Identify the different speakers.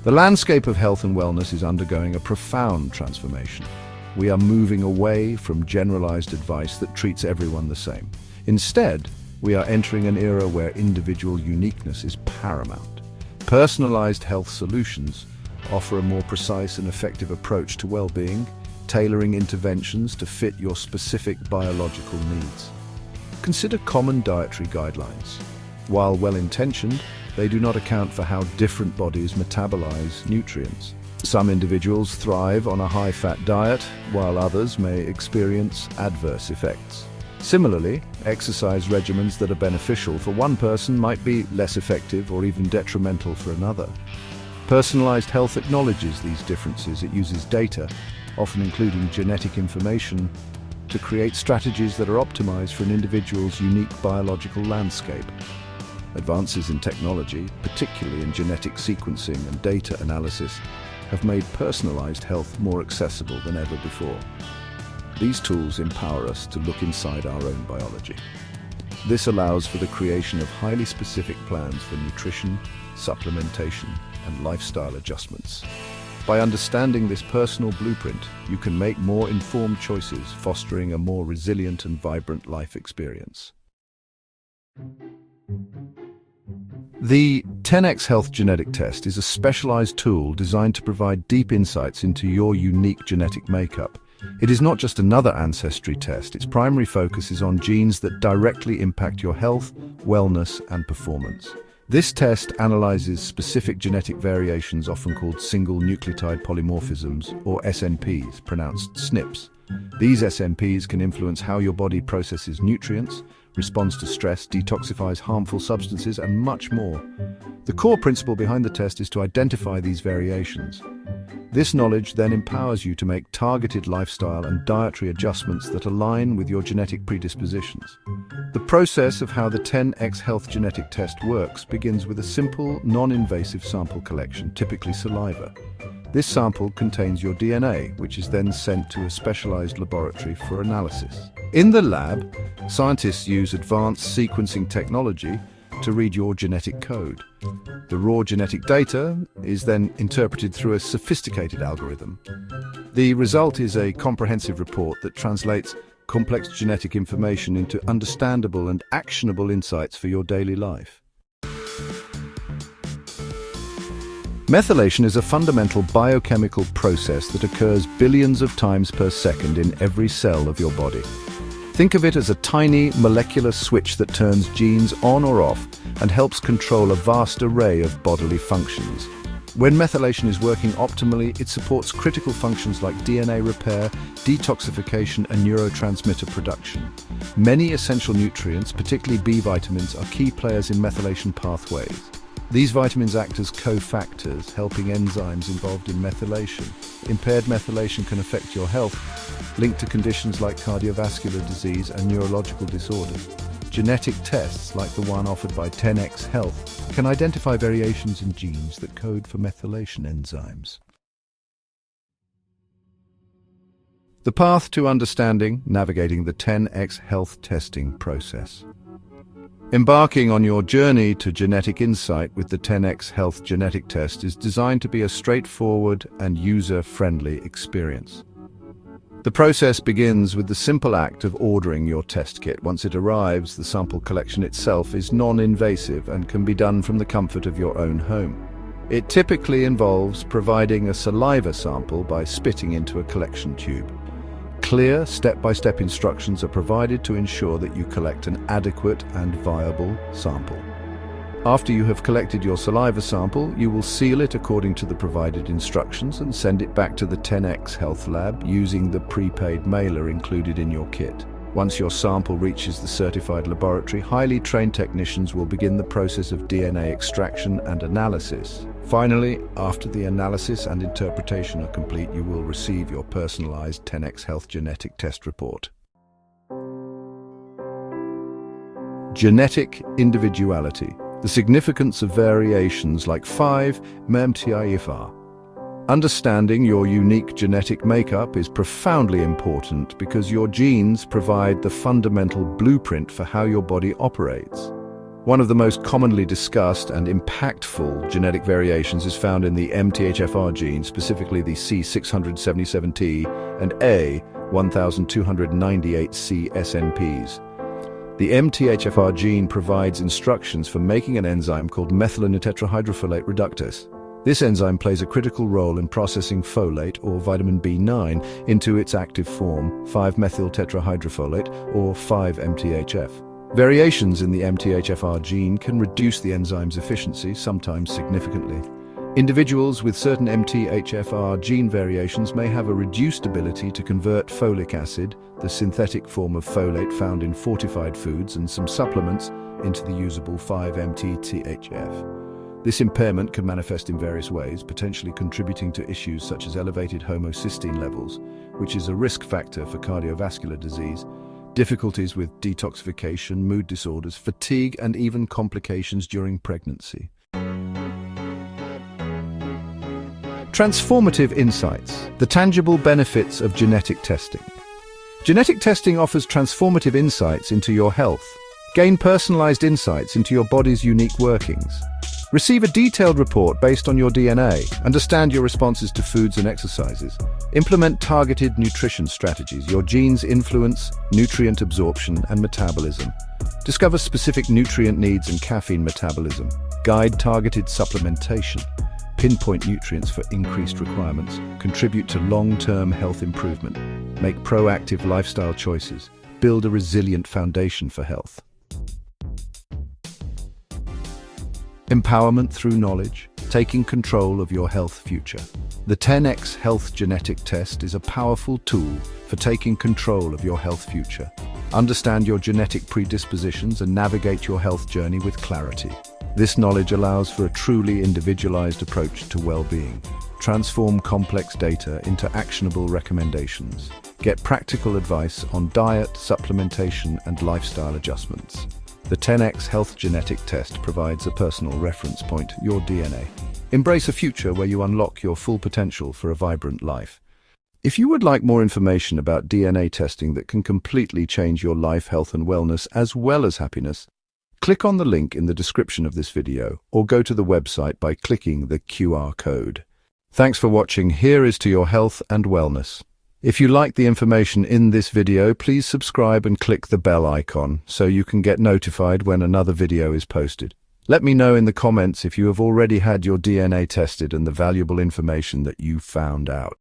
Speaker 1: The landscape of health and wellness is undergoing a profound transformation. We are moving away from generalized advice that treats everyone the same. Instead, we are entering an era where individual uniqueness is paramount. Personalized health solutions offer a more precise and effective approach to well-being, tailoring interventions to fit your specific biological needs. Consider common dietary guidelines. While well-intentioned, they do not account for how different bodies metabolize nutrients. Some individuals thrive on a high-fat diet, while others may experience adverse effects. Similarly, exercise regimens that are beneficial for one person might be less effective or even detrimental for another. Personalized health acknowledges these differences. It uses data, often including genetic information, to create strategies that are optimized for an individual's unique biological landscape. Advances in technology, particularly in genetic sequencing and data analysis, have made personalized health more accessible than ever before. These tools empower us to look inside our own biology. This allows for the creation of highly specific plans for nutrition, supplementation, and lifestyle adjustments. By understanding this personal blueprint, you can make more informed choices, fostering a more resilient and vibrant life experience. The 10x Health Genetic Test is a specialized tool designed to provide deep insights into your unique genetic makeup. It is not just another ancestry test. Its primary focus is on genes that directly impact your health, wellness, and performance. This test analyzes specific genetic variations, often called single nucleotide polymorphisms, or SNPs, pronounced SNPs. These SNPs can influence how your body processes nutrients, responds to stress, detoxifies harmful substances, and much more. The core principle behind the test is to identify these variations. This knowledge then empowers you to make targeted lifestyle and dietary adjustments that align with your genetic predispositions. The process of how the 10x Health Genetic Test works begins with a simple, non-invasive sample collection, typically saliva. This sample contains your DNA, which is then sent to a specialized laboratory for analysis. In the lab, scientists use advanced sequencing technology to read your genetic code. The raw genetic data is then interpreted through a sophisticated algorithm. The result is a comprehensive report that translates complex genetic information into understandable and actionable insights for your daily life. Methylation is a fundamental biochemical process that occurs billions of times per second in every cell of your body. Think of it as a tiny molecular switch that turns genes on or off and helps control a vast array of bodily functions. When methylation is working optimally, it supports critical functions like DNA repair, detoxification, and neurotransmitter production. Many essential nutrients, particularly B vitamins, are key players in methylation pathways. These vitamins act as cofactors, helping enzymes involved in methylation. Impaired methylation can affect your health, linked to conditions like cardiovascular disease and neurological disorders. Genetic tests, like the one offered by 10x Health, can identify variations in genes that code for methylation enzymes. The path to understanding, navigating the 10x Health testing process. Embarking on your journey to genetic insight with the 10x Health Genetic Test is designed to be a straightforward and user-friendly experience. The process begins with the simple act of ordering your test kit. Once it arrives, the sample collection itself is non-invasive and can be done from the comfort of your own home. It typically involves providing a saliva sample by spitting into a collection tube. Clear, step-by-step instructions are provided to ensure that you collect an adequate and viable sample. After you have collected your saliva sample, you will seal it according to the provided instructions and send it back to the 10x Health Lab using the prepaid mailer included in your kit. Once your sample reaches the certified laboratory, highly trained technicians will begin the process of DNA extraction and analysis. Finally, after the analysis and interpretation are complete, you will receive your personalized 10x Health Genetic Test report. Genetic individuality. The significance of variations like 5-MeMTIFR. Understanding your unique genetic makeup is profoundly important because your genes provide the fundamental blueprint for how your body operates. One of the most commonly discussed and impactful genetic variations is found in the MTHFR gene, specifically the C677T and A1298C SNPs. The MTHFR gene provides instructions for making an enzyme called methylation tetrahydrofolate reductase. This enzyme plays a critical role in processing folate, or vitamin B9, into its active form, 5-methyl tetrahydrofolate, or 5-MTHF. Variations in the MTHFR gene can reduce the enzyme's efficiency, sometimes significantly. Individuals with certain MTHFR gene variations may have a reduced ability to convert folic acid, the synthetic form of folate found in fortified foods and some supplements, into the usable 5-MTHF. This impairment can manifest in various ways, potentially contributing to issues such as elevated homocysteine levels, which is a risk factor for cardiovascular disease, difficulties with detoxification, mood disorders, fatigue, and even complications during pregnancy. Transformative insights, the tangible benefits of genetic testing. Genetic testing offers transformative insights into your health. Gain personalized insights into your body's unique workings. Receive a detailed report based on your DNA. Understand your responses to foods and exercises. Implement targeted nutrition strategies. Your genes influence nutrient absorption and metabolism. Discover specific nutrient needs and caffeine metabolism. Guide targeted supplementation. Pinpoint nutrients for increased requirements. Contribute to long-term health improvement. Make proactive lifestyle choices. Build a resilient foundation for health. Empowerment through knowledge, taking control of your health future. The 10x Health Genetic Test is a powerful tool for taking control of your health future. Understand your genetic predispositions and navigate your health journey with clarity. This knowledge allows for a truly individualized approach to well-being. Transform complex data into actionable recommendations. Get practical advice on diet, supplementation, and lifestyle adjustments. The 10x Health Genetic Test provides a personal reference point, your DNA. Embrace a future where you unlock your full potential for a vibrant life. If you would like more information about DNA testing that can completely change your life, health, and wellness, as well as happiness, click on the link in the description of this video or go to the website by clicking the QR code. Thanks for watching. Here is to your health and wellness. If you like the information in this video, please subscribe and click the bell icon so you can get notified when another video is posted. Let me know in the comments if you have already had your DNA tested and the valuable information that you found out.